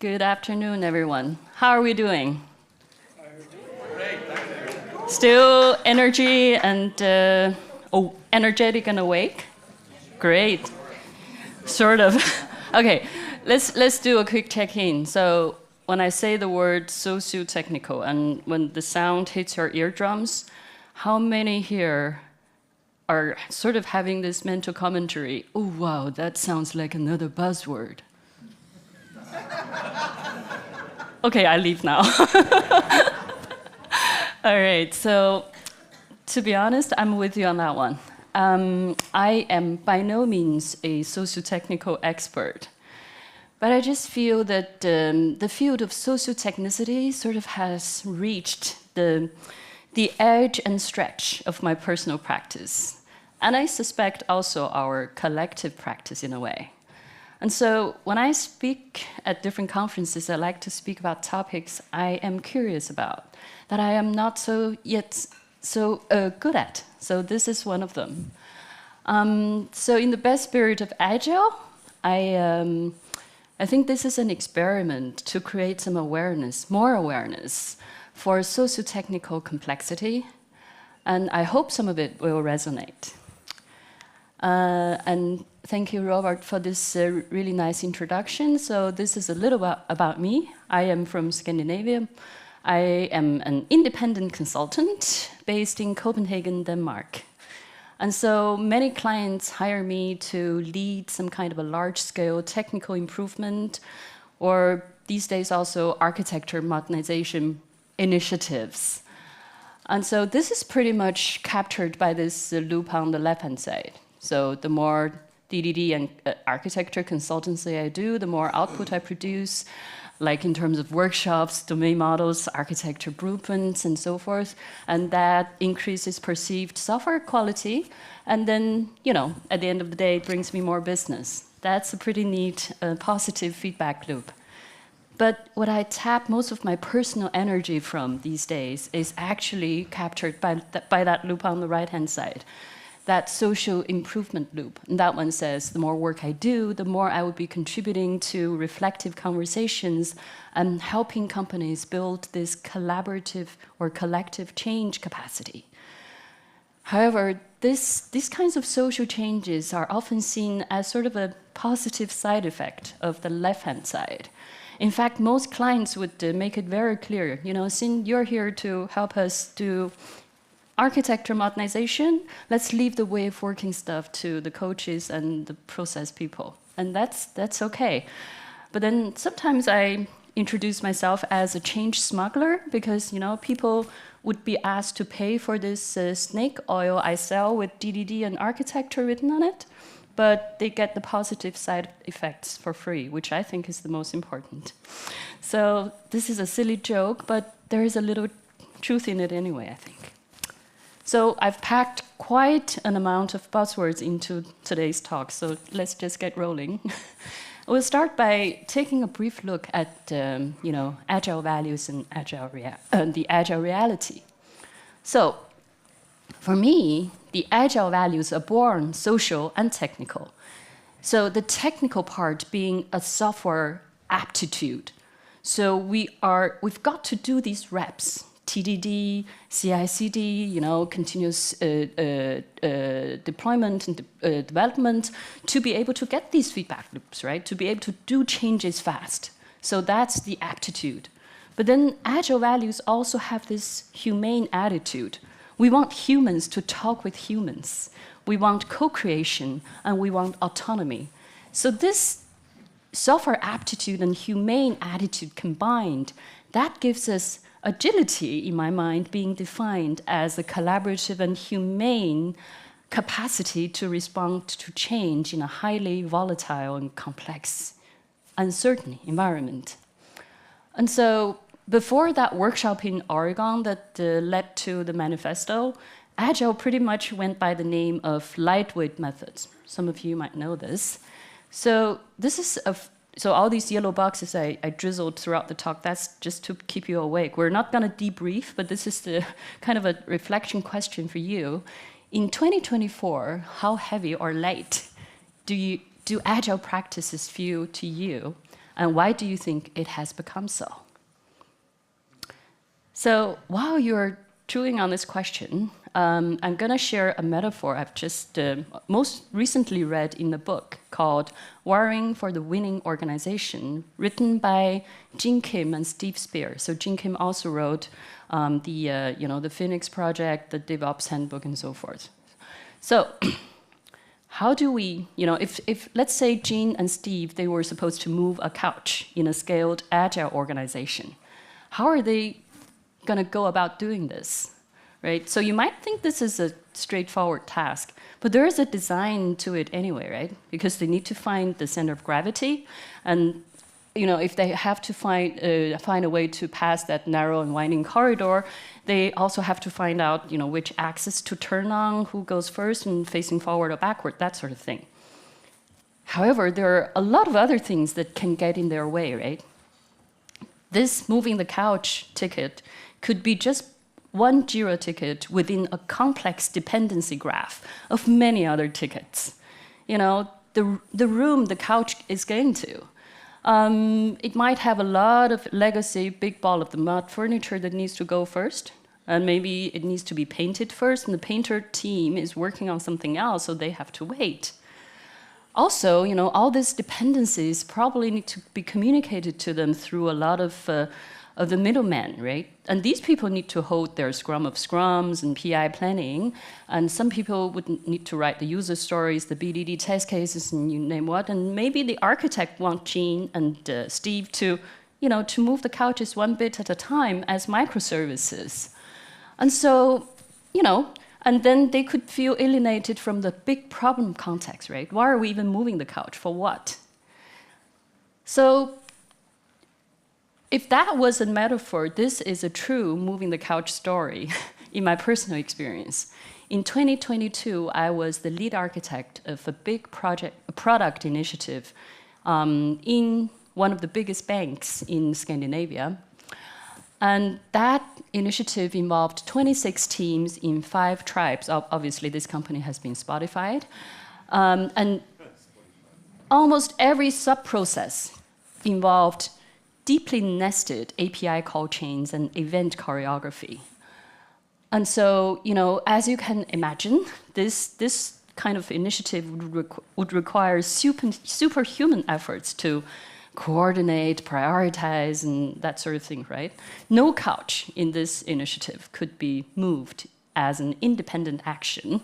Good afternoon, everyone. How are we doing? Still energy and energetic and awake? Great. Sort of. Okay, let's do a quick check-in. So when I say the word socio-technical and when the sound hits your eardrums, how many here are sort of having this mental commentary? Oh, wow, that sounds like another buzzword. Okay, I leave now. All right, so to be honest, I'm with you on that one. I am by no means a socio-technical expert, but I just feel that the field of socio-technicity sort of has reached the edge and stretch of my personal practice, and I suspect also our collective practice in a way. And so when I speak at different conferences, I like to speak about topics I am curious about, that I am not so good at. So this is one of them. So in the best spirit of Agile, I think this is an experiment to create some awareness, more awareness for socio-technical complexity, and I hope some of it will resonate. And thank you, Robert, for this really nice introduction. So this is a little about me. I am from Scandinavia. I am an independent consultant based in Copenhagen, Denmark. And so many clients hire me to lead some kind of a large-scale technical improvement, or these days also architecture modernization initiatives. And so this is pretty much captured by this loop on the left-hand side. So the more DDD and architecture consultancy I do, the more output I produce, like in terms of workshops, domain models, architecture blueprints, and so forth. And that increases perceived software quality. And then, at the end of the day, it brings me more business. That's a pretty neat, positive feedback loop. But what I tap most of my personal energy from these days is actually captured by that loop on the right-hand side. That social improvement loop. And that one says, the more work I do, the more I will be contributing to reflective conversations and helping companies build this collaborative or collective change capacity. However, these kinds of social changes are often seen as sort of a positive side effect of the left-hand side. In fact, most clients would make it very clear, Xin, you're here to help us do architecture modernization, let's leave the way of working stuff to the coaches and the process people. And that's okay. But then sometimes I introduce myself as a change smuggler because, people would be asked to pay for this snake oil I sell with DDD and architecture written on it, but they get the positive side effects for free, which I think is the most important. So this is a silly joke, but there is a little truth in it anyway, I think. So I've packed quite an amount of buzzwords into today's talk, so let's just get rolling. We'll start by taking a brief look at agile values and the agile reality. So for me, the agile values are born social and technical. So the technical part being a software aptitude. So we've got to do these reps. TDD, CI/CD, continuous deployment and development, to be able to get these feedback loops, right? To be able to do changes fast. So that's the aptitude. But then Agile values also have this humane attitude. We want humans to talk with humans. We want co-creation, and we want autonomy. So this software aptitude and humane attitude combined, that gives us agility, in my mind, being defined as a collaborative and humane capacity to respond to change in a highly volatile and complex, uncertain environment. And so before that workshop in Oregon that led to the manifesto, Agile pretty much went by the name of lightweight methods. Some of you might know this. So this is So all these yellow boxes I drizzled throughout the talk, that's just to keep you awake. We're not going to debrief, but this is the kind of a reflection question for you. In 2024, how heavy or light do Agile practices feel to you? And why do you think it has become so? So while you're chewing on this question, I'm going to share a metaphor I've just most recently read in a book called Wiring for the Winning Organization, written by Jin Kim and Steve Spear. So Jin Kim also wrote the Phoenix Project, the DevOps Handbook, and so forth. So how do we, if let's say Jin and Steve, they were supposed to move a couch in a scaled agile organization, how are they going to go about doing this? Right? So you might think this is a straightforward task, but there is a design to it anyway, right? Because they need to find the center of gravity, and if they have to find a way to pass that narrow and winding corridor, they also have to find out which axis to turn on, who goes first, and facing forward or backward, that sort of thing. However, there are a lot of other things that can get in their way, right? This moving the couch ticket could be just one Jira ticket within a complex dependency graph of many other tickets. The room the couch is going to. It might have a lot of legacy, big ball of the mud furniture that needs to go first. And maybe it needs to be painted first, and the painter team is working on something else, so they have to wait. Also, all these dependencies probably need to be communicated to them through a lot of the middlemen, right? And these people need to hold their scrum of scrums and PI planning, and some people would need to write the user stories, the BDD test cases, and you name what. And maybe the architect wants Gene and Steve to move the couches one bit at a time as microservices. And so, and then they could feel alienated from the big problem context, right? Why are we even moving the couch? For what? So if that was a metaphor, this is a true moving the couch story in my personal experience. In 2022, I was the lead architect of a big product initiative in one of the biggest banks in Scandinavia. And that initiative involved 26 teams in 5 tribes. Obviously, this company has been Spotified. And almost every sub-process involved deeply nested API call chains and event choreography. And so, as you can imagine, this kind of initiative would require superhuman efforts to coordinate, prioritize, and that sort of thing, right? No couch in this initiative could be moved as an independent action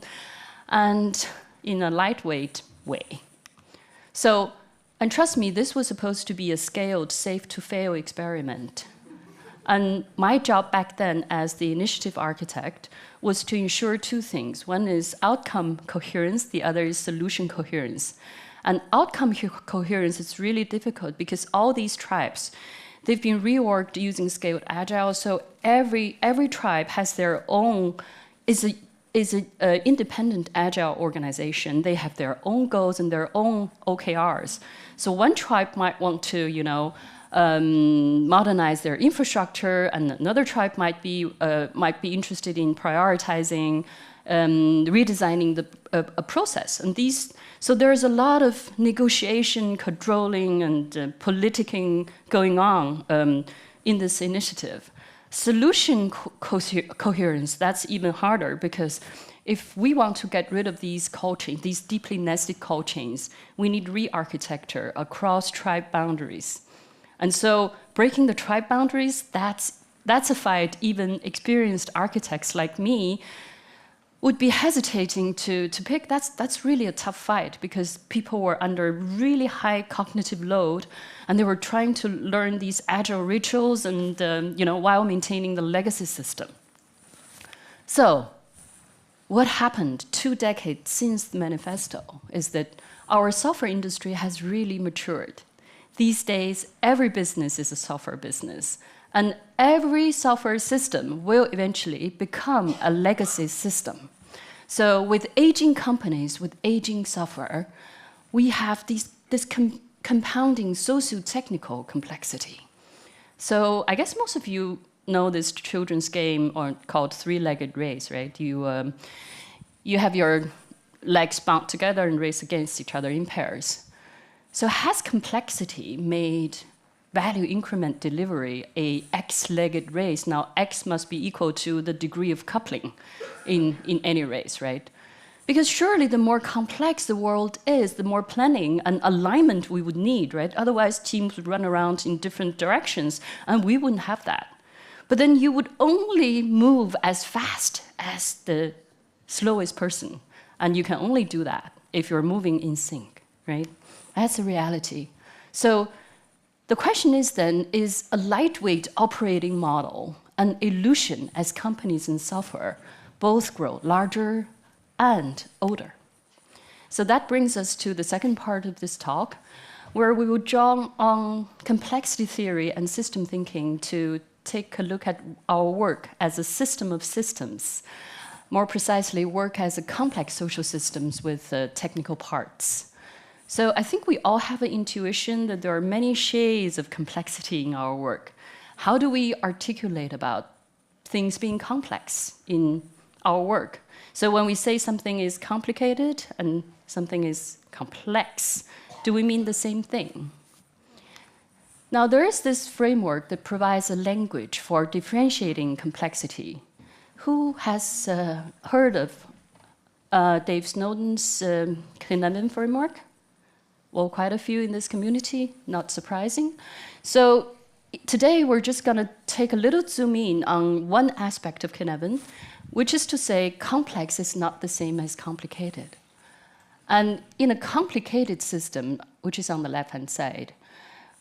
and in a lightweight way. So, and trust me, this was supposed to be a scaled, safe-to-fail experiment. And my job back then as the initiative architect was to ensure 2 things. One is outcome coherence, the other is solution coherence. And outcome coherence is really difficult because all these tribes, they've been reorged using scaled agile, so every tribe has their own, is an independent agile organization. They have their own goals and their own OKRs. So one tribe might want to, modernize their infrastructure, and another tribe might be interested in prioritizing, redesigning a process. And so there's a lot of negotiation, cajoling, and politicking going on in this initiative. Solution coherence, that's even harder, because if we want to get rid of these call chains, these deeply nested call chains, we need re-architecture across tribe boundaries. And so breaking the tribe boundaries, that's a fight even experienced architects like me would be hesitating to pick. That's really a tough fight, because people were under really high cognitive load, and they were trying to learn these agile rituals and while maintaining the legacy system. So what happened 2 decades since the manifesto is that our software industry has really matured. These days, every business is a software business, and every software system will eventually become a legacy system. So with aging companies, with aging software, we have this compounding socio-technical complexity. So I guess most of you know this children's game called three-legged race, right? You have your legs bound together and race against each other in pairs. So has complexity made value increment delivery a X-legged race? Now X must be equal to the degree of coupling in any race, right? Because surely the more complex the world is, the more planning and alignment we would need, right? Otherwise teams would run around in different directions and we wouldn't have that. But then you would only move as fast as the slowest person. And you can only do that if you're moving in sync, right? That's the reality. So the question is then, is a lightweight operating model an illusion as companies and software both grow larger and older? So that brings us to the second part of this talk, where we will draw on complexity theory and system thinking to take a look at our work as a system of systems. More precisely, work as a complex social systems with technical parts. So I think we all have an intuition that there are many shades of complexity in our work. How do we articulate about things being complex in our work? So when we say something is complicated and something is complex, do we mean the same thing? Now, there is this framework that provides a language for differentiating complexity. Who has heard of Dave Snowden's Xin framework? Well, quite a few in this community, not surprising. So today we're just going to take a little zoom in on one aspect of Xin, which is to say complex is not the same as complicated. And in a complicated system, which is on the left-hand side,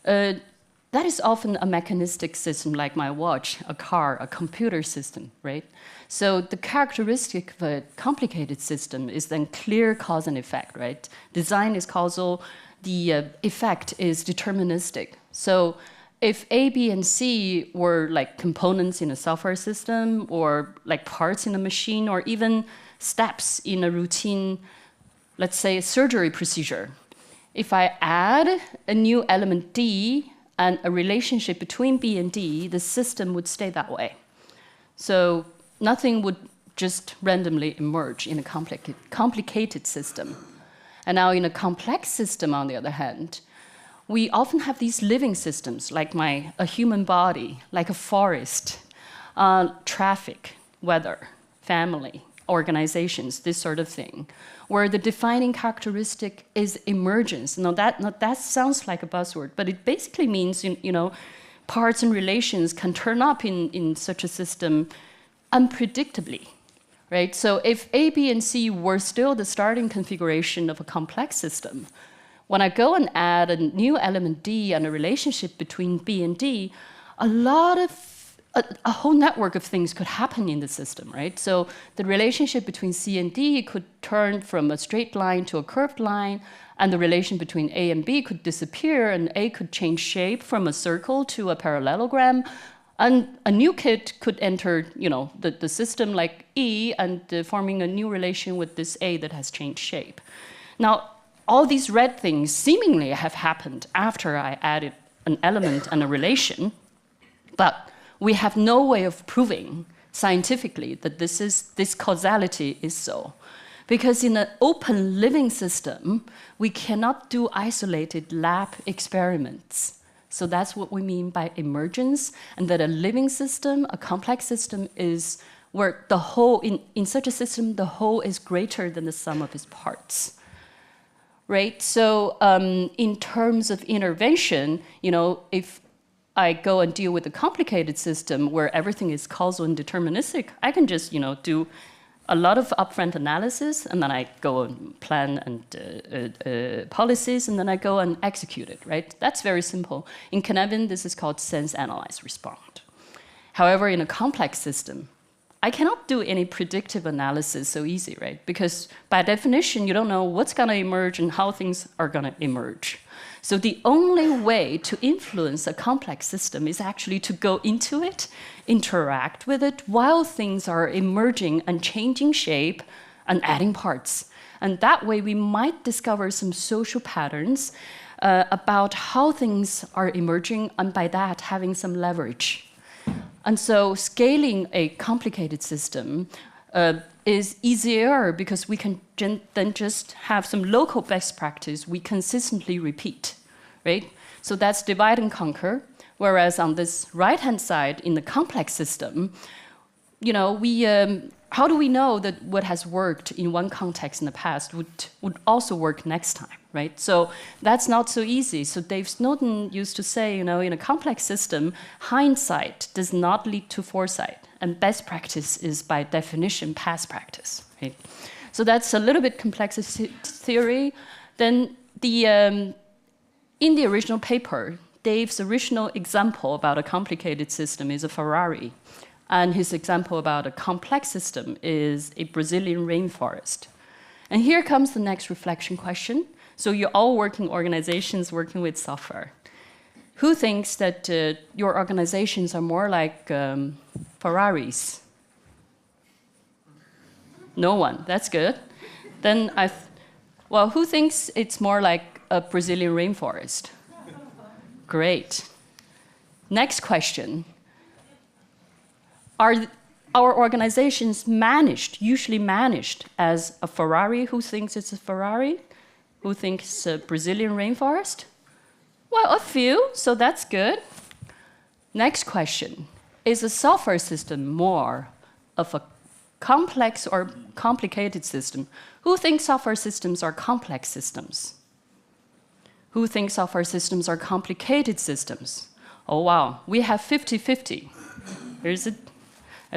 that is often a mechanistic system like my watch, a car, a computer system, right? So the characteristic of a complicated system is then clear cause and effect, right? Design is causal, the effect is deterministic. So if A, B, and C were like components in a software system or like parts in a machine or even steps in a routine, let's say surgery procedure, if I add a new element D and a relationship between B and D, the system would stay that way. So nothing would just randomly emerge in a complicated system. And now in a complex system, on the other hand, we often have these living systems, like a human body, like a forest, traffic, weather, family, organizations, this sort of thing, where the defining characteristic is emergence. Now that sounds like a buzzword, but it basically means parts and relations can turn up in such a system unpredictably, right? So if A, B, and C were still the starting configuration of a complex system, when I go and add a new element D and a relationship between B and D, a whole network of things could happen in the system, right? So the relationship between C and D could turn from a straight line to a curved line, and the relation between A and B could disappear, and A could change shape from a circle to a parallelogram, and a new kid could enter, the system like E, and forming a new relation with this A that has changed shape. Now, all these red things seemingly have happened after I added an element and a relation, but we have no way of proving scientifically that this causality is so. Because in an open living system, we cannot do isolated lab experiments. So that's what we mean by emergence, and that a living system, a complex system, is where the whole, in such a system, the whole is greater than the sum of its parts. Right? So in terms of intervention, if I go and deal with a complicated system where everything is causal and deterministic, I can just, do a lot of upfront analysis, and then I go and plan and policies, and then I go and execute it, right? That's very simple. In Xin, this is called sense, analyze, respond. However, in a complex system, I cannot do any predictive analysis so easy, right? Because by definition, you don't know what's going to emerge and how things are going to emerge. So the only way to influence a complex system is actually to go into it, interact with it while things are emerging and changing shape and adding parts. And that way we might discover some social patterns about how things are emerging, and by that having some leverage. And so scaling a complicated system is easier because we can then just have some local best practice we consistently repeat, right? So that's divide and conquer. Whereas on this right-hand side, in the complex system, you know, how do we know that what has worked in one context in the past would also work next time, right? So that's not so easy. So Dave Snowden used to say, you know, in a complex system, hindsight does not lead to foresight, and best practice is by definition past practice, right? So that's a little bit complexity theory. Then in the original paper, Dave's original example about a complicated system is a Ferrari. And his example about a complex system is a Brazilian rainforest. And here comes the next reflection question. So you're all working organizations working with software. Who thinks that your organizations are more like Ferraris? No one, that's good. Then well, who thinks it's more like a Brazilian rainforest? Great. Next question. Are our organizations usually managed as a Ferrari? Who thinks it's a Ferrari? Who thinks it's a Brazilian rainforest? Well, a few, so that's good. Next question. Is a software system more of a complex or complicated system? Who thinks software systems are complex systems? Who thinks software systems are complicated systems? Oh, wow, we have 50-50. There's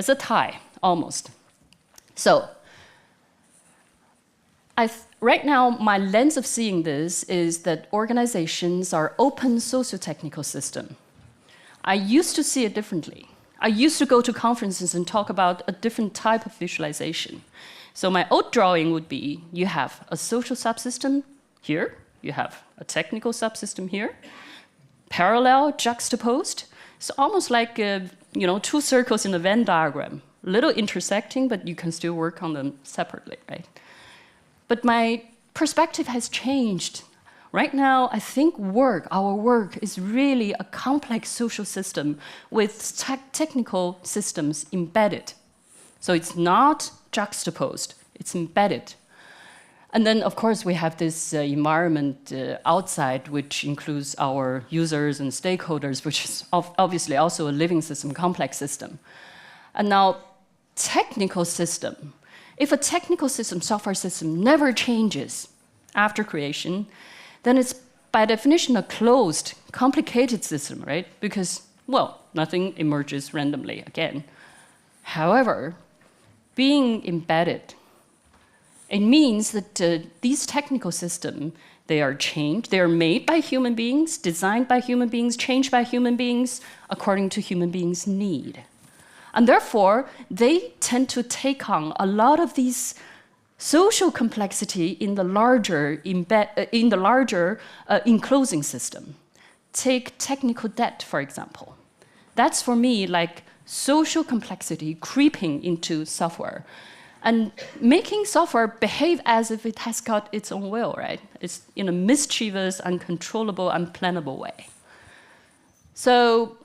a tie, almost. So, right now, my lens of seeing this is that organizations are open socio-technical system. I used to see it differently. I used to go to conferences and talk about a different type of visualization. So my old drawing would be, you have a social subsystem here, you have a technical subsystem here, parallel, juxtaposed. It's almost like you know, two circles in a Venn diagram, a little intersecting, but you can still work on them separately, right? But my perspective has changed. Right now, I think our work is really a complex social system with technical systems embedded. So it's not juxtaposed, it's embedded. And then, of course, we have this environment outside, which includes our users and stakeholders, which is obviously also a living system, complex system. And now, technical system. If a technical system, software system, never changes after creation, then it's by definition a closed, complicated system, right? Because, well, nothing emerges randomly again. However, being embedded, it means that these technical systems, they are changed, they are made by human beings, designed by human beings, changed by human beings, according to human beings' need. And therefore, they tend to take on a lot of these social complexity in the larger enclosing system. Take technical debt, for example. That's for me like social complexity creeping into software and making software behave as if it has got its own will, right? It's in a mischievous, uncontrollable, unplannable way. So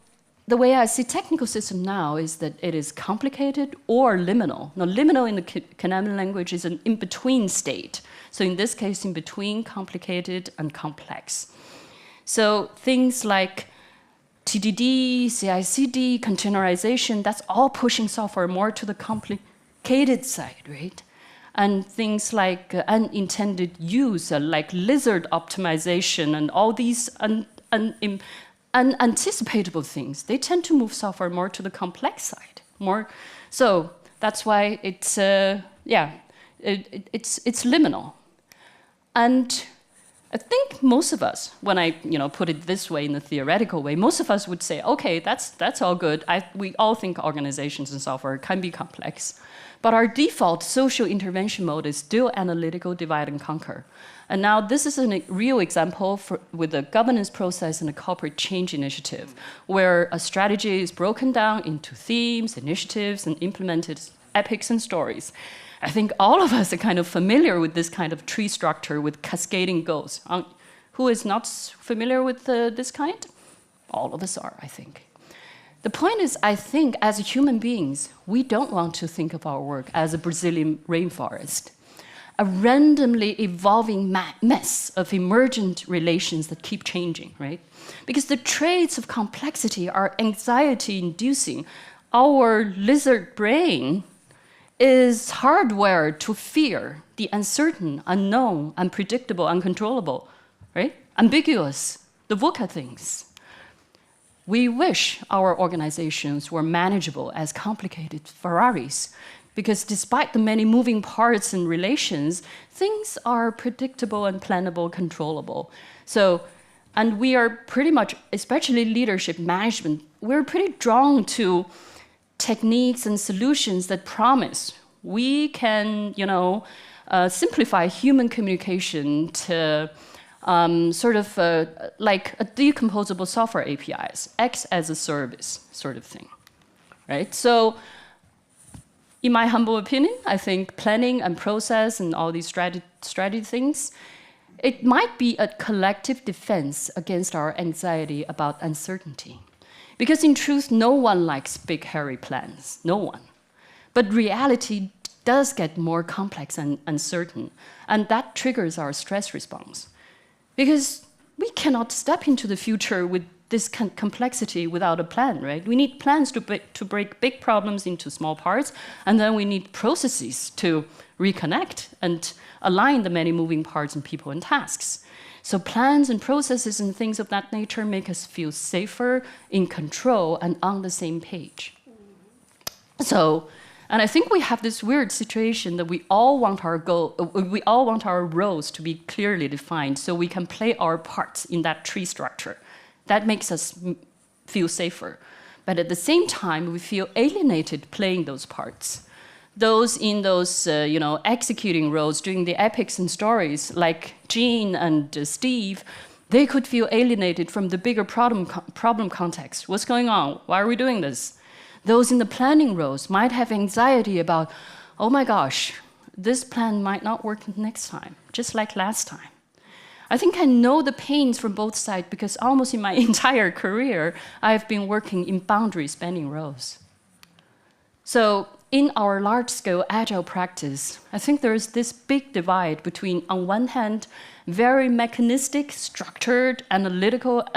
the way I see technical system now is that it is complicated or liminal. Now, liminal in the Canadian language is an in-between state. So in this case, in between complicated and complex. So things like TDD, CI/CD, containerization, that's all pushing software more to the complicated side, right? And things like unintended use, like lizard optimization and all these unanticipatable things, they tend to move software more to the complex side. So that's why it's it's liminal. And I think most of us, when I put it this way in the theoretical way, most of us would say, okay, that's all good. We all think organizations and software can be complex. But our default social intervention mode is still analytical divide and conquer. And now this is a real example with a governance process and a corporate change initiative, where a strategy is broken down into themes, initiatives, and implemented epics and stories. I think all of us are kind of familiar with this kind of tree structure with cascading goals. Who is not familiar with this kind? All of us are, I think. The point is, I think, as human beings, we don't want to think of our work as a Brazilian rainforest, a randomly evolving mess of emergent relations that keep changing, right? Because the traits of complexity are anxiety-inducing. Our lizard brain is hardwired to fear the uncertain, unknown, unpredictable, uncontrollable, right? Ambiguous, the VUCA things. We wish our organizations were manageable as complicated Ferraris, because despite the many moving parts and relations, things are predictable and plannable, controllable. So, and we are pretty much, especially leadership management, we're pretty drawn to techniques and solutions that promise we can, simplify human communication to sort of like a decomposable software APIs, X as a service sort of thing, right? So, in my humble opinion, I think planning and process and all these strategy things, it might be a collective defense against our anxiety about uncertainty. Because in truth, no one likes big, hairy plans, no one. But reality does get more complex and uncertain, and that triggers our stress response. Because we cannot step into the future with this complexity without a plan, right? We need plans to break big problems into small parts, and then we need processes to reconnect and align the many moving parts and people and tasks. So plans and processes and things of that nature make us feel safer, in control, and on the same page. So, and I think we have this weird situation that we all want our roles to be clearly defined so we can play our parts in that tree structure. That makes us feel safer. But at the same time, we feel alienated playing those parts. Those in those, executing roles, doing the epics and stories, like Jean and Steve, they could feel alienated from the bigger problem context. What's going on? Why are we doing this? Those in the planning roles might have anxiety about, oh my gosh, this plan might not work next time, just like last time. I think I know the pains from both sides because almost in my entire career, I've been working in boundary-spanning roles. So in our large-scale agile practice, I think there is this big divide between, on one hand, very mechanistic, structured, analytical,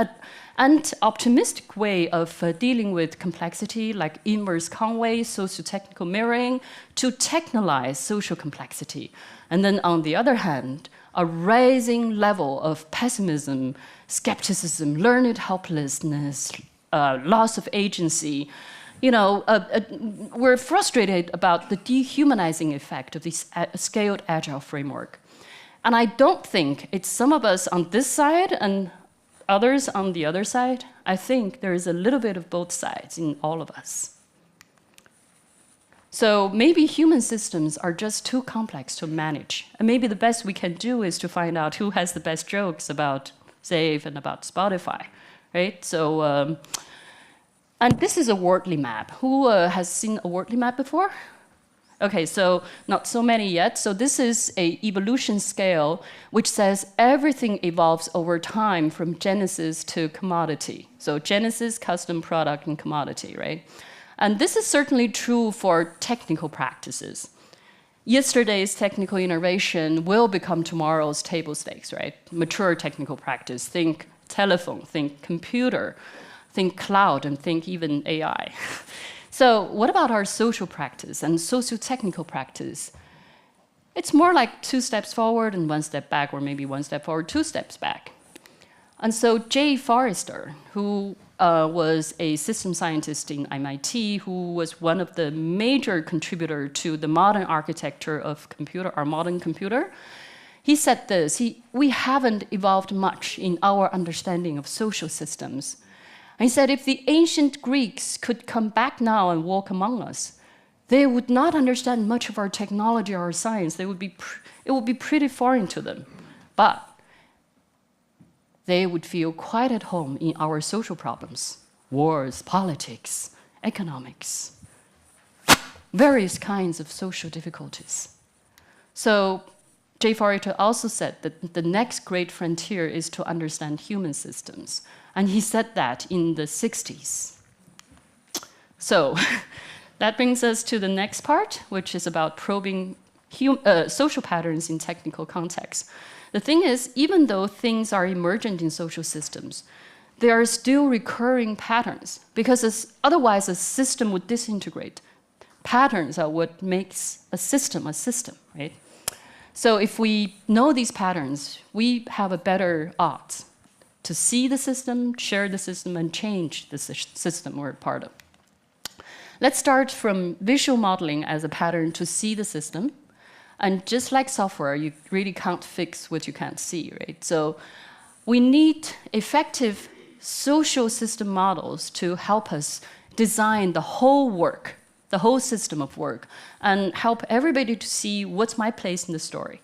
and optimistic way of dealing with complexity, like inverse Conway, sociotechnical mirroring, to technolize social complexity. And then on the other hand, a rising level of pessimism, skepticism, learned helplessness, loss of agency. We're frustrated about the dehumanizing effect of this scaled agile framework. And I don't think it's some of us on this side and others on the other side. I think there is a little bit of both sides in all of us. So maybe human systems are just too complex to manage. And maybe the best we can do is to find out who has the best jokes about Zave and about Spotify, right? So, and this is a Wortley map. Who has seen a Wortley map before? Okay, so not so many yet. So this is an evolution scale which says everything evolves over time from genesis to commodity. So genesis, custom, product, and commodity, right? And this is certainly true for technical practices. Yesterday's technical innovation will become tomorrow's table stakes, right? Mature technical practice, think telephone, think computer, think cloud, and think even AI. So what about our social practice and socio-technical practice? It's more like 2 steps forward and 1 step back, or maybe 1 step forward, 2 steps back. And so Jay Forrester, who was a system scientist in MIT, who was one of the major contributors to the modern architecture of our modern computer, he said this: we haven't evolved much in our understanding of social systems. And he said, if the ancient Greeks could come back now and walk among us, they would not understand much of our technology or our science. It would be pretty foreign to them. But they would feel quite at home in our social problems: wars, politics, economics, various kinds of social difficulties. So Jay Forrester also said that the next great frontier is to understand human systems. And he said that in the 60s. So that brings us to the next part, which is about probing social patterns in technical contexts. The thing is, even though things are emergent in social systems, there are still recurring patterns, because otherwise a system would disintegrate. Patterns are what makes a system, right? So if we know these patterns, we have a better odds to see the system, share the system, and change the system we're part of. Let's start from visual modeling as a pattern to see the system. And just like software, you really can't fix what you can't see, right? So we need effective social system models to help us design the whole work, the whole system of work, and help everybody to see what's my place in the story.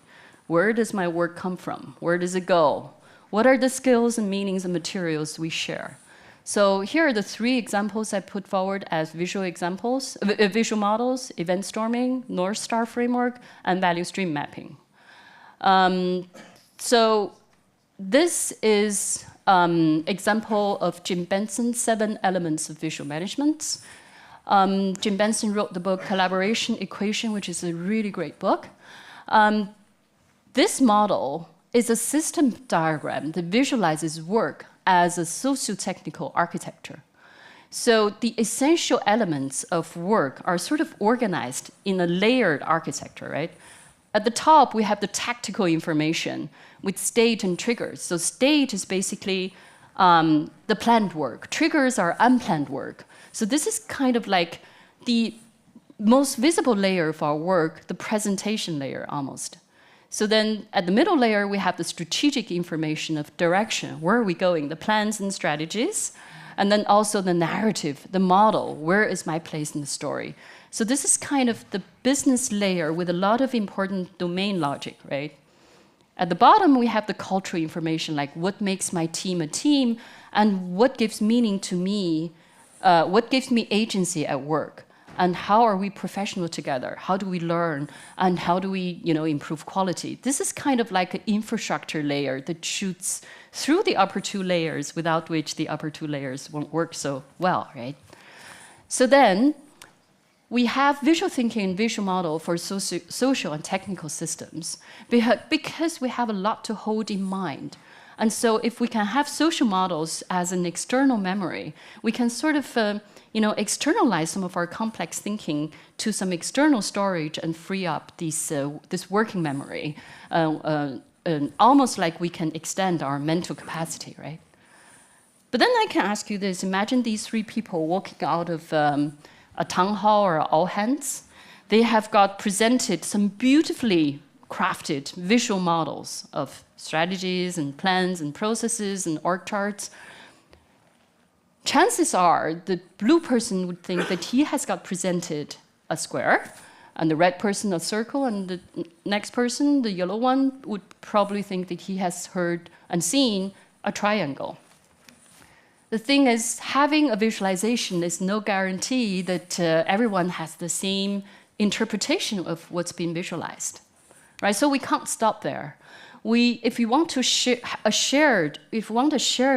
Where does my work come from? Where does it go? What are the skills and meanings and materials we share? So here are the 3 examples I put forward as visual examples, visual models: event storming, North Star framework, and value stream mapping. So this is example of Jim Benson's 7 elements of visual management. Jim Benson wrote the book Collaboration Equation, which is a really great book. This model is a system diagram that visualizes work as a socio-technical architecture. So the essential elements of work are sort of organized in a layered architecture, right? At the top, we have the tactical information with state and triggers. So state is basically the planned work. Triggers are unplanned work. So this is kind of like the most visible layer of our work, the presentation layer almost. So then at the middle layer, we have the strategic information of direction. Where are we going? The plans and strategies. And then also the narrative, the model. Where is my place in the story? So this is kind of the business layer with a lot of important domain logic, right? At the bottom, we have the cultural information, like what makes my team a team and what gives meaning to me, what gives me agency at work. And how are we professional together? How do we learn? And how do we, improve quality? This is kind of like an infrastructure layer that shoots through the upper 2 layers, without which the upper 2 layers won't work so well, right? So then we have visual thinking and visual model for social and technical systems because we have a lot to hold in mind. And so if we can have social models as an external memory, we can sort of externalize some of our complex thinking to some external storage and free up this working memory, almost like we can extend our mental capacity, right? But then I can ask you this. Imagine these 3 people walking out of a town hall or all hands. They have got presented some beautifully crafted visual models of strategies and plans and processes and org charts. Chances are the blue person would think that he has got presented a square, and the red person a circle, and the next person, the yellow one, would probably think that he has heard and seen a triangle. The thing is, having a visualization is no guarantee that everyone has the same interpretation of what's been visualized, right? So we can't stop there. If we want a shared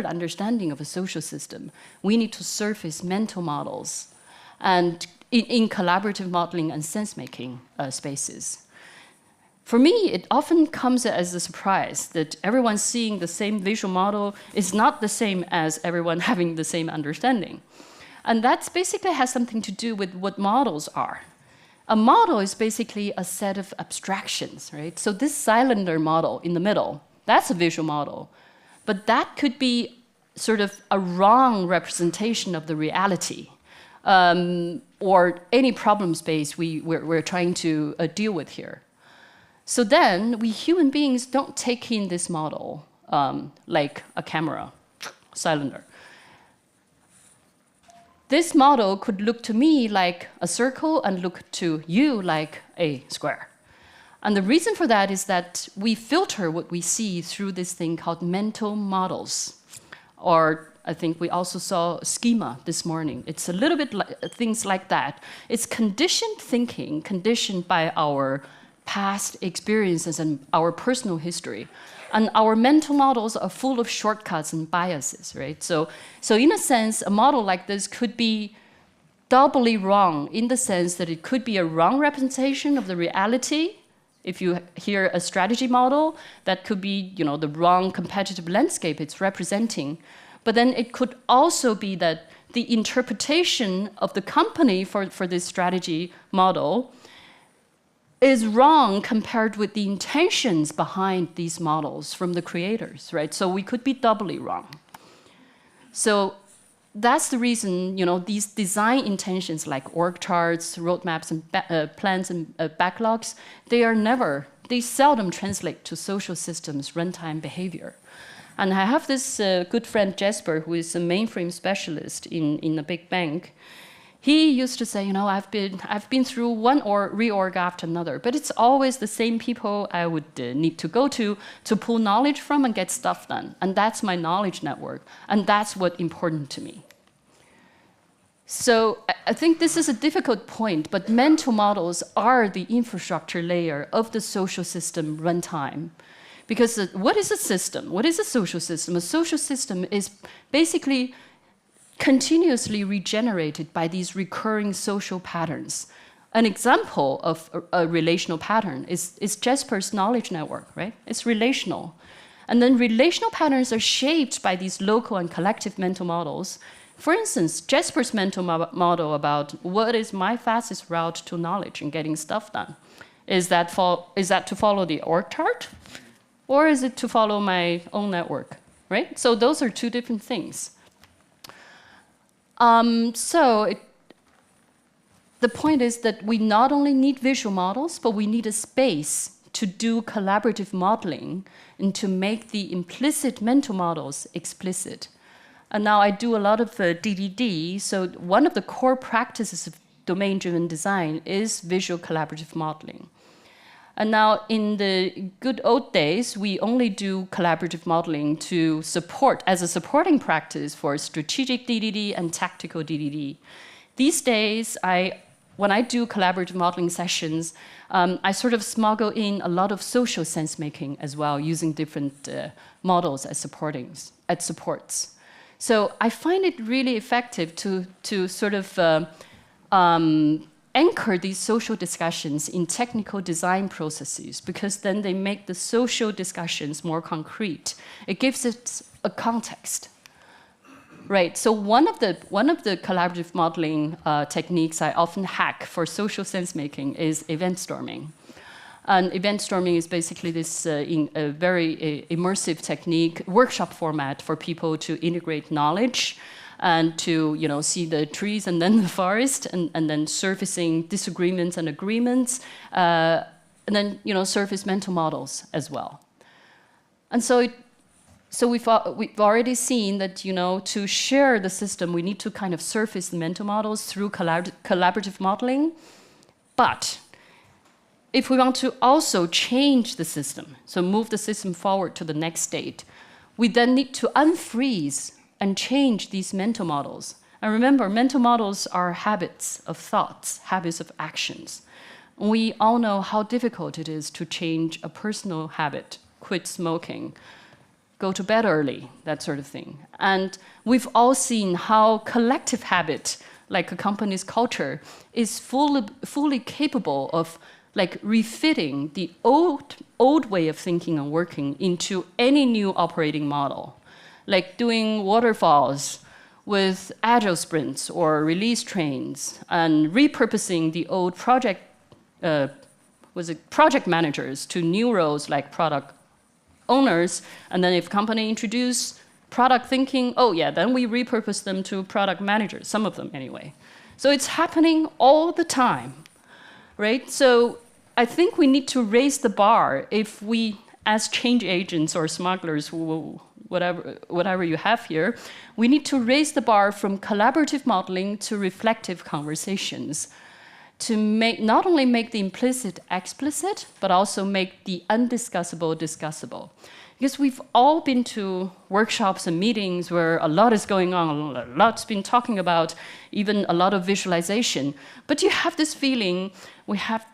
understanding of a social system, we need to surface mental models and in collaborative modeling and sense-making spaces. For me, it often comes as a surprise that everyone seeing the same visual model is not the same as everyone having the same understanding. And that basically has something to do with what models are. A model is basically a set of abstractions, right? So this cylinder model in the middle, that's a visual model. But that could be sort of a wrong representation of the reality, or any problem space we're trying to deal with here. So then we human beings don't take in this model like a camera cylinder. This model could look to me like a circle and look to you like a square. And the reason for that is that we filter what we see through this thing called mental models. Or I think we also saw schema this morning. It's a little bit like things like that. It's conditioned thinking, conditioned by our past experiences and our personal history. And our mental models are full of shortcuts and biases, right? So in a sense, a model like this could be doubly wrong in the sense that it could be a wrong representation of the reality. If you hear a strategy model, that could be, you know, the wrong competitive landscape it's representing. But then it could also be that the interpretation of the company for this strategy model is wrong compared with the intentions behind these models from the creators, right? So we could be doubly wrong. So that's the reason, you know, these design intentions like org charts, roadmaps, and plans and backlogs, they seldom translate to social systems runtime behavior. And I have this good friend, Jesper, who is a mainframe specialist in a big bank. He used to say, you know, I've been through one reorg after another, but it's always the same people I would need to go to pull knowledge from and get stuff done. And that's my knowledge network. And that's what's important to me. So I think this is a difficult point, but mental models are the infrastructure layer of the social system runtime. Because what is a system? What is a social system? A social system is basically continuously regenerated by these recurring social patterns. An example of a relational pattern is Jesper's knowledge network, right? It's relational. And then relational patterns are shaped by these local and collective mental models. For instance, Jesper's mental model about what is my fastest route to knowledge and getting stuff done. Is that to follow the org chart? Or is it to follow my own network, right? So those are two different things. The point is that we not only need visual models, but we need a space to do collaborative modeling and to make the implicit mental models explicit. And now I do a lot of DDD, so one of the core practices of domain-driven design is visual collaborative modeling. And now in the good old days, we only do collaborative modeling to support, as a supporting practice for strategic DDD and tactical DDD. These days, when I do collaborative modeling sessions, I sort of smuggle in a lot of social sense making as well, using different models as supports. So I find it really effective to sort of anchor these social discussions in technical design processes, because then they make the social discussions more concrete. It gives it a context, right? So one of the collaborative modeling techniques I often hack for social sense making is event storming. And event storming is basically this a very immersive technique, workshop format for people to integrate knowledge and to, you know, see the trees and then the forest, and then surfacing disagreements and agreements, and then, you know, surface mental models as well. And so we've already seen that, you know, to share the system, we need to kind of surface the mental models through collaborative modeling. But if we want to also change the system, so move the system forward to the next state, we then need to unfreeze and change these mental models. And remember, mental models are habits of thoughts, habits of actions. We all know how difficult it is to change a personal habit, quit smoking, go to bed early, that sort of thing. And we've all seen how collective habit, like a company's culture, is fully capable of like refitting the old way of thinking and working into any new operating model. Like doing waterfalls with agile sprints or release trains, and repurposing the old project managers to new roles like product owners. And then if company introduce product thinking, oh yeah, then we repurpose them to product managers, some of them anyway. So it's happening all the time, right? So I think we need to raise the bar if we, as change agents or smugglers, whatever you have here, we need to raise the bar from collaborative modeling to reflective conversations, to not only make the implicit explicit, but also make the undiscussable discussable. Because we've all been to workshops and meetings where a lot is going on, a lot's been talking about, even a lot of visualization. But you have this feeling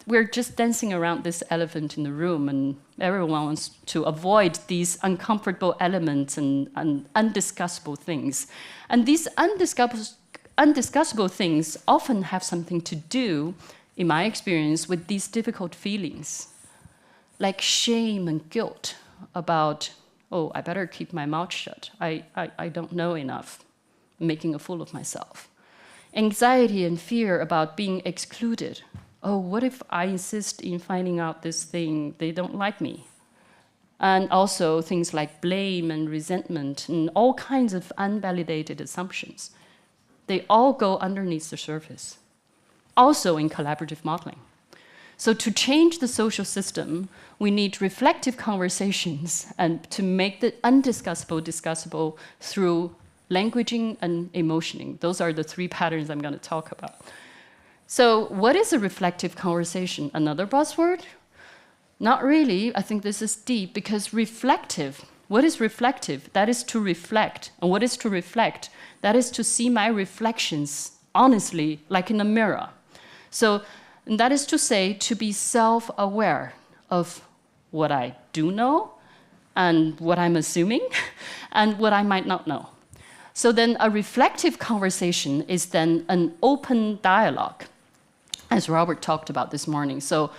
we're just dancing around this elephant in the room, and everyone wants to avoid these uncomfortable elements and undiscussable things. And these undiscussable things often have something to do, in my experience, with these difficult feelings, like shame and guilt about, oh, I better keep my mouth shut. I don't know enough, making a fool of myself. Anxiety and fear about being excluded. Oh, what if I insist in finding out this thing, they don't like me? And also things like blame and resentment and all kinds of unvalidated assumptions. They all go underneath the surface, also in collaborative modeling. So to change the social system, we need reflective conversations and to make the undiscussable discussable through languaging and emotioning. Those are the 3 patterns I'm going to talk about. So what is a reflective conversation? Another buzzword? Not really. I think this is deep because reflective, what is reflective? That is to reflect. And what is to reflect? That is to see my reflections honestly, like in a mirror. So that is to say, to be self-aware of what I do know and what I'm assuming and what I might not know. So then a reflective conversation is then an open dialogue, as Robert talked about this morning. So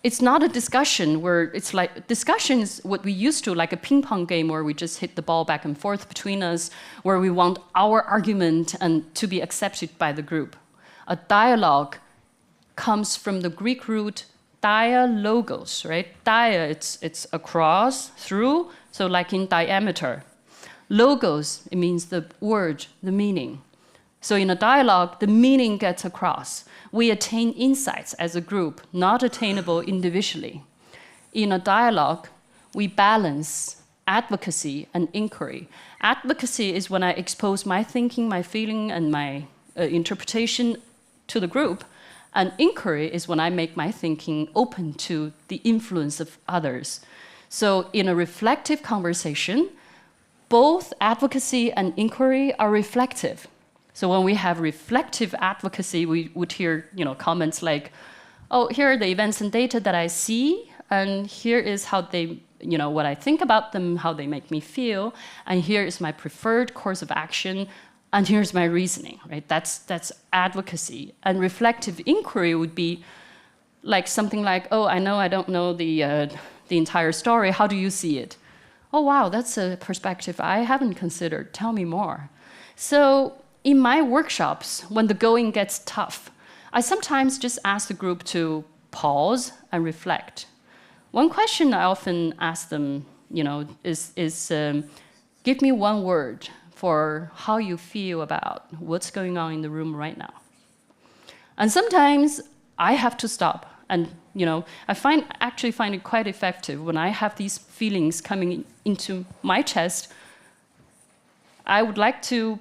it's not a discussion where it's like, discussion is what we used to, like a ping pong game where we just hit the ball back and forth between us, where we want our argument and to be accepted by the group. A dialogue comes from the Greek root dialogos, right? Dia, it's across, through, so like in diameter. Logos, it means the word, the meaning. So in a dialogue, the meaning gets across. We attain insights as a group, not attainable individually. In a dialogue, we balance advocacy and inquiry. Advocacy is when I expose my thinking, my feeling, and my interpretation to the group. And inquiry is when I make my thinking open to the influence of others. So in a reflective conversation, both advocacy and inquiry are reflective. So when we have reflective advocacy, we would hear, comments like, oh, here are the events and data that I see, and here is how they, what I think about them, how they make me feel, and here is my preferred course of action, and here's my reasoning, right? That's advocacy. And reflective inquiry would be like something like, oh, I know I don't know the entire story, how do you see it? Oh, wow, that's a perspective I haven't considered. Tell me more. So in my workshops, when the going gets tough, I sometimes just ask the group to pause and reflect. One question I often ask them, is give me one word for how you feel about what's going on in the room right now. And sometimes I have to stop. And I actually find it quite effective when I have these feelings coming into my chest. I would like to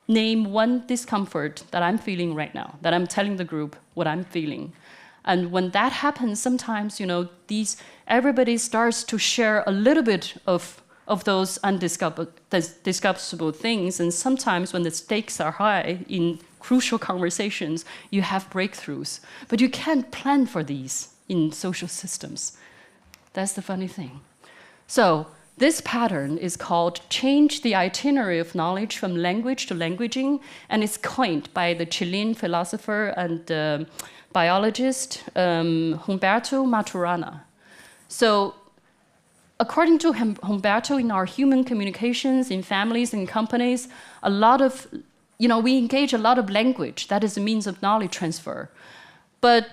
name one discomfort that I'm feeling right now, that I'm telling the group what I'm feeling. And when that happens, sometimes, everybody starts to share a little bit of those undiscussable things. And sometimes when the stakes are high in crucial conversations, you have breakthroughs. But you can't plan for these in social systems. That's the funny thing. So this pattern is called change the itinerary of knowledge from language to languaging, and it's coined by the Chilean philosopher and biologist Humberto Maturana. So according to Humberto, in our human communications, in families and companies, a lot of, we engage a lot of language. That is a means of knowledge transfer. But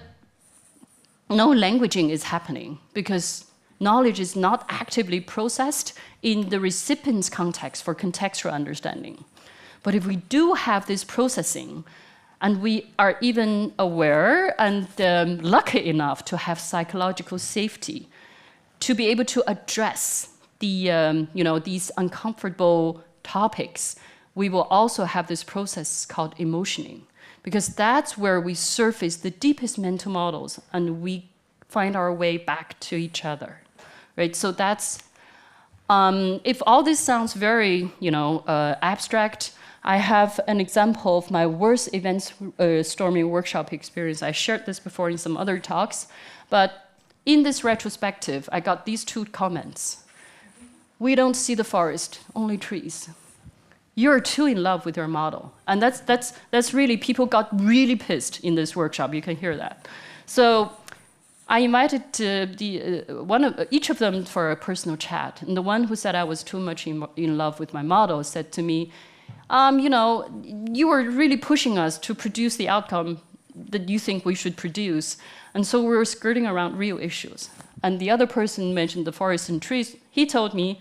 no languaging is happening because knowledge is not actively processed in the recipient's context for contextual understanding. But if we do have this processing, and we are even aware and lucky enough to have psychological safety, to be able to address the, these uncomfortable topics, we will also have this process called emotioning, because that's where we surface the deepest mental models and we find our way back to each other, right? So that's, if all this sounds very, abstract, I have an example of my worst events storming workshop experience. I shared this before in some other talks, but in this retrospective, I got these 2 comments. We don't see the forest, only trees. you're too in love with your model. And that's really, people got really pissed in this workshop. You can hear that. So I invited each of them for a personal chat. And the one who said I was too much in love with my model said to me, you know, you were really pushing us to produce the outcome that you think we should produce. And so we were skirting around real issues. And the other person mentioned the forest and trees. He told me,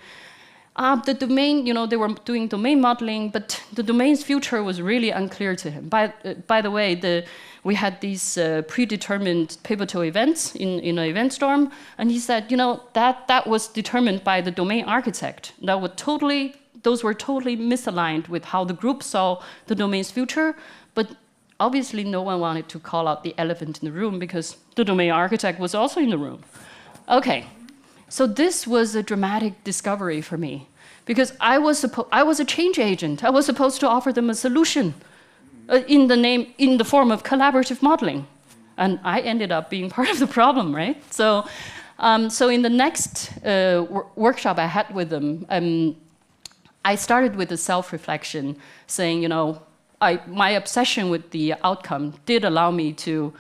the domain, you know, they were doing domain modeling, but the domain's future was really unclear to him. By the way, we had these predetermined pivotal events in an event storm, and he said, you know, that was determined by the domain architect. Those were totally misaligned with how the group saw the domain's future, but obviously no one wanted to call out the elephant in the room because the domain architect was also in the room. Okay. So this was a dramatic discovery for me, because I was a change agent. I was supposed to offer them a solution in the form of collaborative modeling, and I ended up being part of the problem, right? So, so in the next workshop I had with them, I started with a self-reflection, saying, you know, my obsession with the outcome did allow me to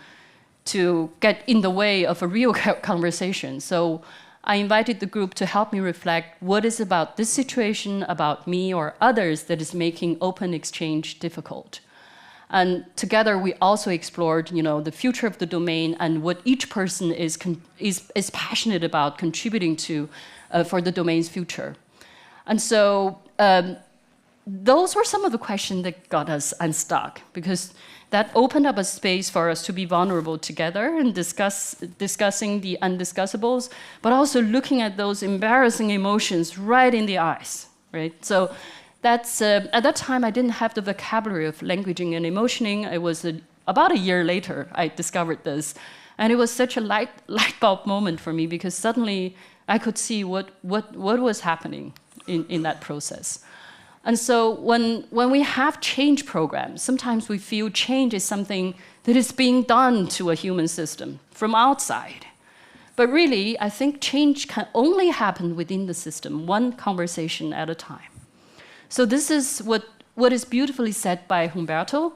get in the way of a real conversation. So I invited the group to help me reflect what is about this situation, about me or others, that is making open exchange difficult. And together we also explored, you know, the future of the domain and what each person is passionate about contributing to for the domain's future. And so those were some of the questions that got us unstuck, because that opened up a space for us to be vulnerable together and discussing the undiscussables, but also looking at those embarrassing emotions right in the eyes, right? So that's, at that time, I didn't have the vocabulary of languaging and emotioning. It was about a year later I discovered this. And it was such a light bulb moment for me, because suddenly I could see what was happening in that process. And so when we have change programs, sometimes we feel change is something that is being done to a human system from outside. But really, I think change can only happen within the system, one conversation at a time. So this is what is beautifully said by Humberto.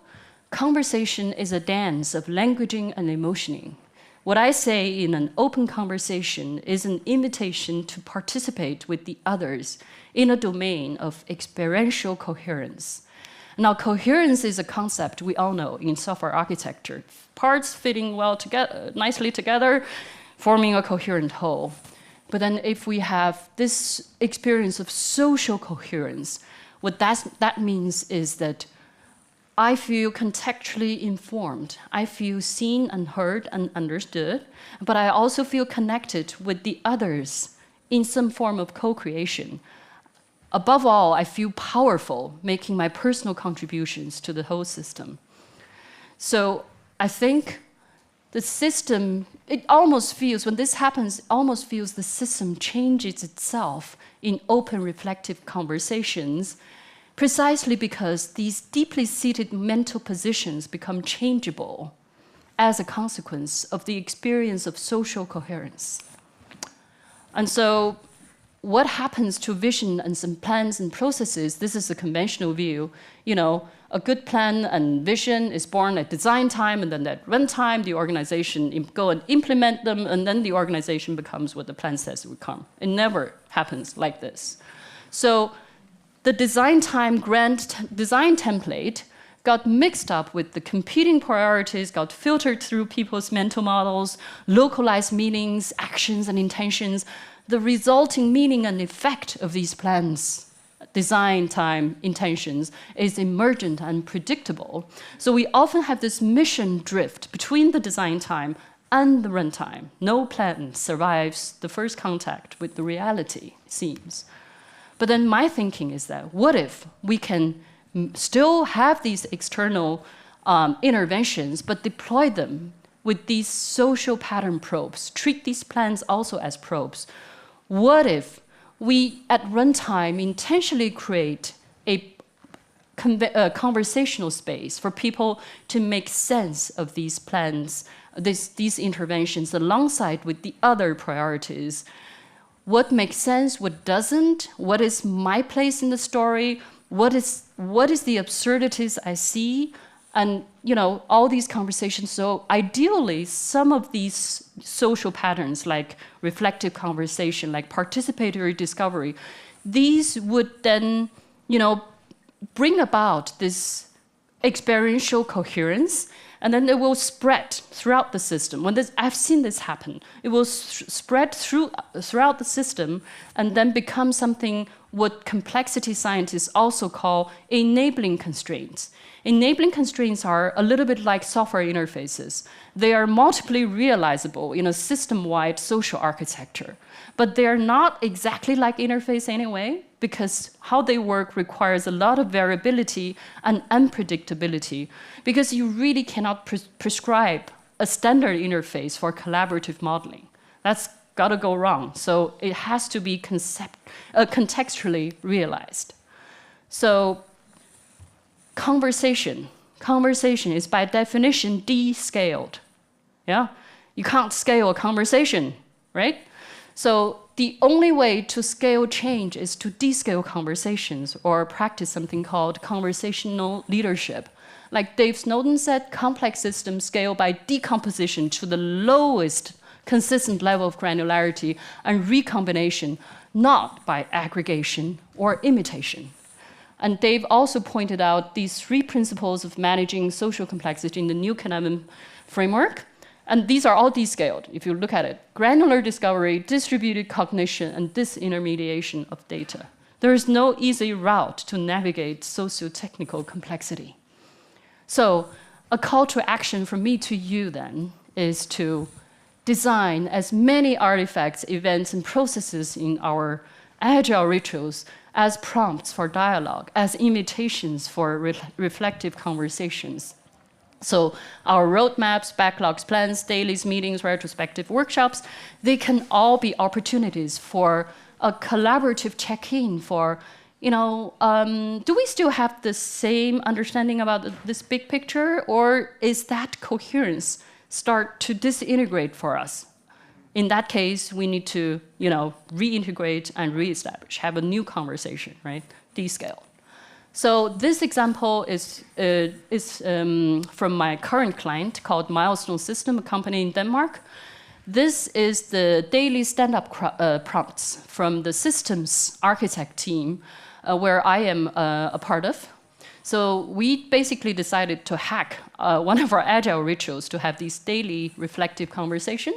Conversation is a dance of languaging and emotioning. What I say in an open conversation is an invitation to participate with the others in a domain of experiential coherence. Now, coherence is a concept we all know in software architecture. Parts fitting well together, nicely together, forming a coherent whole. But then if we have this experience of social coherence, what that means is that I feel contextually informed. I feel seen and heard and understood, but I also feel connected with the others in some form of co-creation. Above all, I feel powerful, making my personal contributions to the whole system. So I think the system, it almost feels, when this happens, it almost feels the system changes itself in open reflective conversations, precisely because these deeply seated mental positions become changeable as a consequence of the experience of social coherence. And so what happens to vision and some plans and processes? This is a conventional view. You know, a good plan and vision is born at design time, and then at runtime, the organization go and implement them, and then the organization becomes what the plan says it would become. It never happens like this. So the design time grand design template got mixed up with the competing priorities, got filtered through people's mental models, localized meanings, actions, and intentions. The resulting meaning and effect of these plans, design time intentions, is emergent and predictable. So we often have this mission drift between the design time and the runtime. No plan survives the first contact with the reality, it seems. But then my thinking is that, what if we can still have these external interventions, but deploy them with these social pattern probes, treat these plans also as probes? What if we, at runtime, intentionally create a conversational space for people to make sense of these plans, these interventions, alongside with the other priorities? What makes sense, what doesn't, what is my place in the story, what is the absurdities I see, and all these conversations. So ideally, some of these social patterns, like reflective conversation, like participatory discovery, these would then bring about this experiential coherence, and then it will spread throughout the system. I've seen this happen. It will spread throughout the system and then become something what complexity scientists also call enabling constraints. Enabling constraints are a little bit like software interfaces. They are multiply realizable in a system-wide social architecture. But they're not exactly like interface anyway, because how they work requires a lot of variability and unpredictability, because you really cannot prescribe a standard interface for collaborative modeling. That's got to go wrong. So it has to be contextually realized. So conversation is by definition descaled. Yeah, you can't scale a conversation, right? So the only way to scale change is to descale conversations or practice something called conversational leadership. Like Dave Snowden said, complex systems scale by decomposition to the lowest consistent level of granularity and recombination, not by aggregation or imitation. And Dave also pointed out these 3 principles of managing social complexity in the new Kahneman framework. And these are all descaled, if you look at it. Granular discovery, distributed cognition, and disintermediation of data. There is no easy route to navigate socio-technical complexity. So a call to action from me to you then is to design as many artifacts, events, and processes in our agile rituals as prompts for dialogue, as invitations for reflective conversations. So our roadmaps, backlogs, plans, dailies, meetings, retrospective workshops, they can all be opportunities for a collaborative check-in for, do we still have the same understanding about this big picture, or is that coherence start to disintegrate for us? In that case, we need to, reintegrate and reestablish, have a new conversation, right? Descale. So this example is from my current client called Milestone System, a company in Denmark. This is the daily stand-up prompts from the systems architect team where I am a part of. So we basically decided to hack one of our agile rituals to have these daily reflective conversation.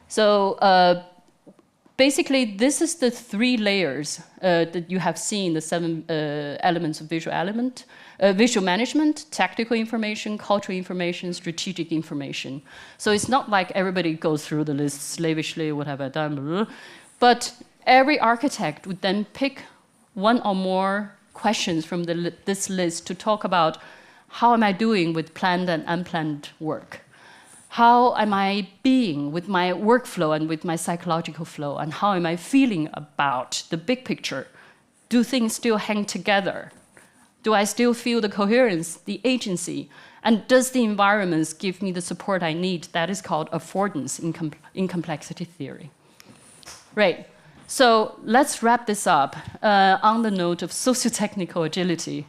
So basically, this is the 3 layers that you have seen, the 7 elements of visual management, tactical information, cultural information, strategic information. So it's not like everybody goes through the list slavishly, what have I done, blah, blah, blah. But every architect would then pick 1 or more questions from this list to talk about how am I doing with planned and unplanned work. How am I being with my workflow and with my psychological flow? And how am I feeling about the big picture? Do things still hang together? Do I still feel the coherence, the agency? And does the environments give me the support I need? That is called affordance in complexity theory. Right, so let's wrap this up on the note of socio-technical agility.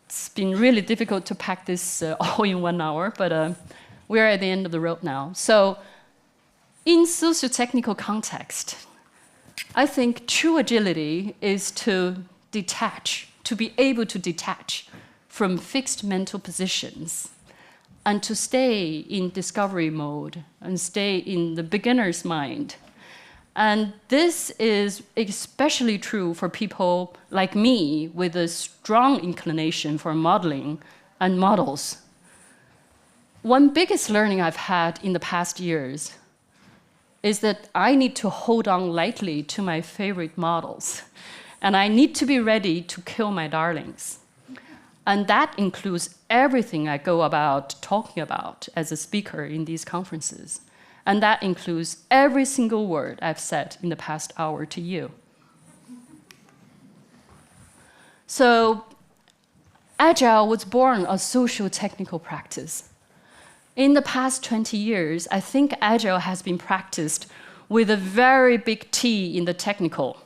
It's been really difficult to pack this all in 1 hour, but we're at the end of the road now. So in socio-technical context, I think true agility is to detach, to be able to detach from fixed mental positions and to stay in discovery mode and stay in the beginner's mind. And this is especially true for people like me with a strong inclination for modeling and models. One biggest learning I've had in the past years is that I need to hold on lightly to my favorite models. And I need to be ready to kill my darlings. And that includes everything I go about talking about as a speaker in these conferences. And that includes every single word I've said in the past hour to you. So, Agile was born a socio-technical practice. In the past 20 years, I think Agile has been practiced with a very big T in the technical.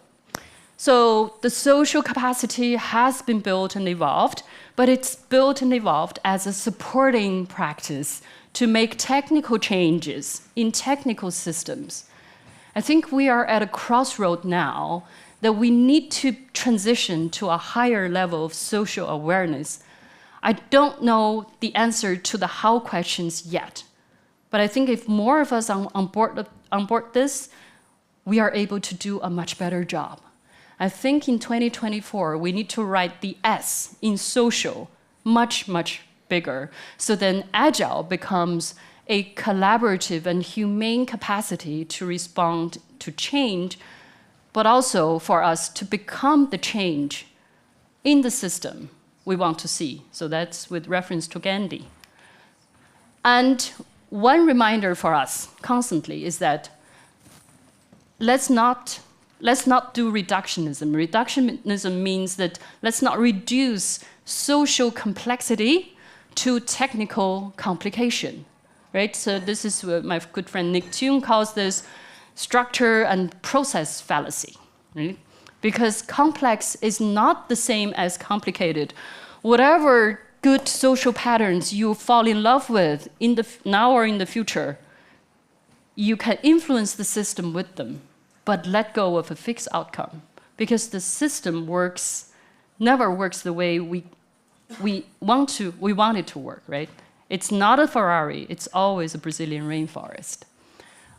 So the social capacity has been built and evolved, but it's built and evolved as a supporting practice to make technical changes in technical systems. I think we are at a crossroad now that we need to transition to a higher level of social awareness. I don't know the answer to the how questions yet, but I think if more of us on board this, we are able to do a much better job. I think in 2024, we need to write the S in social much, much bigger, so then Agile becomes a collaborative and humane capacity to respond to change, but also for us to become the change in the system we want to see. So that's with reference to Gandhi. And one reminder for us constantly is that let's not do reductionism. Reductionism means that let's not reduce social complexity to technical complication, right? So this is what my good friend Nick Thune calls this structure and process fallacy, right? Because complex is not the same as complicated. Whatever good social patterns you fall in love with now or in the future, you can influence the system with them, but let go of a fixed outcome, because the system never works the way we want it to work, right? It's not a Ferrari, it's always a Brazilian rainforest.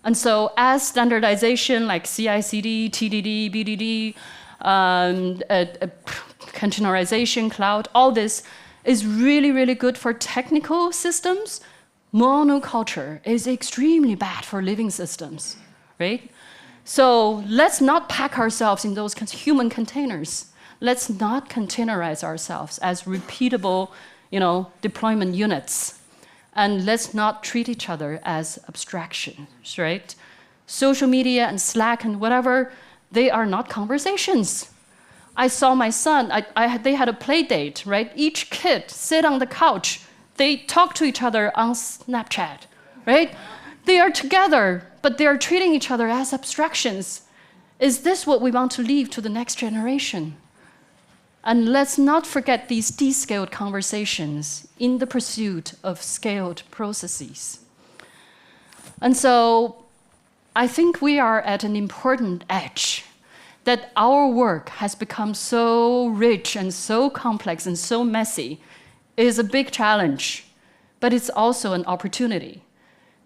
And so as standardization like CI/CD, TDD, BDD, containerization, cloud, all this is really, really good for technical systems, monoculture is extremely bad for living systems, right? So let's not pack ourselves in those human containers. Let's not containerize ourselves as repeatable, deployment units. And let's not treat each other as abstractions, right? Social media and Slack and whatever, they are not conversations. I saw my son, they had a play date, right? Each kid sit on the couch. They talk to each other on Snapchat, right? They are together, but they are treating each other as abstractions. Is this what we want to leave to the next generation? And let's not forget these descaled conversations in the pursuit of scaled processes. And so I think we are at an important edge, that our work has become so rich and so complex and so messy. It is a big challenge, but it's also an opportunity.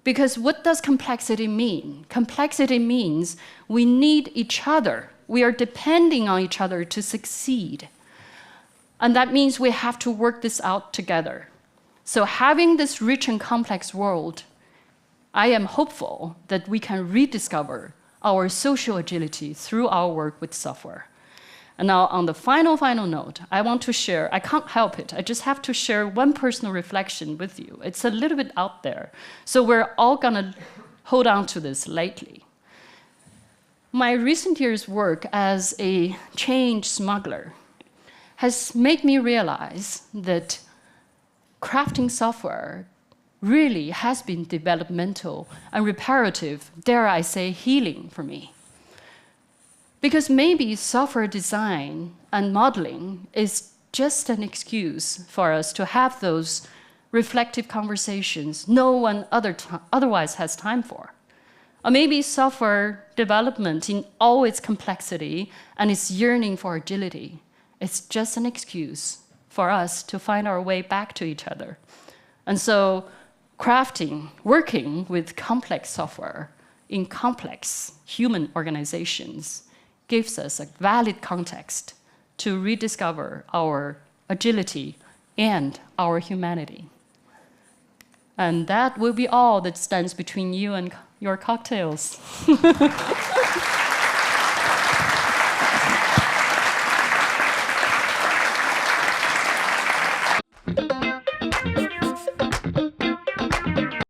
Because what does complexity mean? Complexity means we need each other. We are depending on each other to succeed. And that means we have to work this out together. So having this rich and complex world, I am hopeful that we can rediscover our social agility through our work with software. And now on the final note, I want to share, I can't help it, I just have to share one personal reflection with you. It's a little bit out there, so we're all gonna hold on to this lightly. My recent years' work as a change smuggler has made me realize that crafting software really has been developmental and reparative, dare I say, healing for me. Because maybe software design and modeling is just an excuse for us to have those reflective conversations no one otherwise has time for. Or maybe software development in all its complexity and its yearning for agility, it's just an excuse for us to find our way back to each other. And so working with complex software in complex human organizations gives us a valid context to rediscover our agility and our humanity. And that will be all that stands between you and your cocktails.